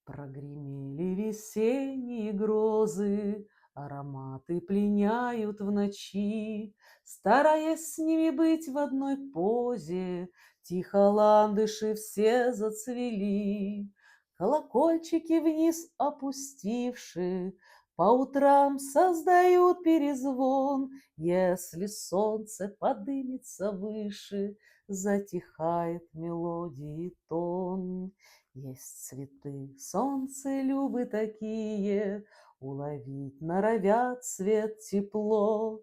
Прогремели весенние грозы, ароматы пленяют в ночи, стараясь с ними быть в одной позе, тихо ландыши все зацвели. Колокольчики вниз опустивши, по утрам создают перезвон. Если солнце подымется выше, затихает мелодии тон. Есть цветы, солнцелюбы такие, уловить норовят свет тепло.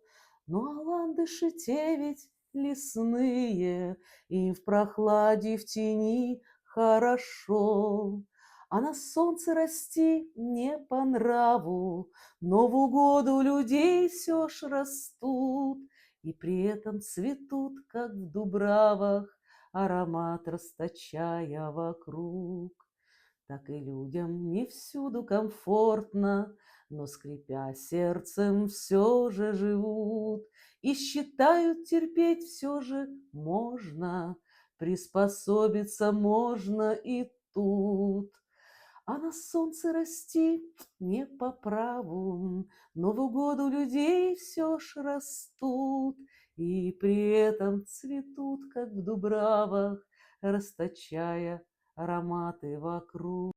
Ну а ландыши те ведь лесные, им в прохладе и в тени хорошо. А на солнце расти не по нраву, но в угоду людей все ж растут, и при этом цветут, как в дубравах, аромат расточая вокруг. Так и людям не всюду комфортно, но, скрипя сердцем, все же живут и считают, терпеть все же можно, приспособиться можно и тут. А на солнце расти не по праву, но в угоду людей все ж растут, и при этом цветут, как в дубравах, расточая ароматы вокруг.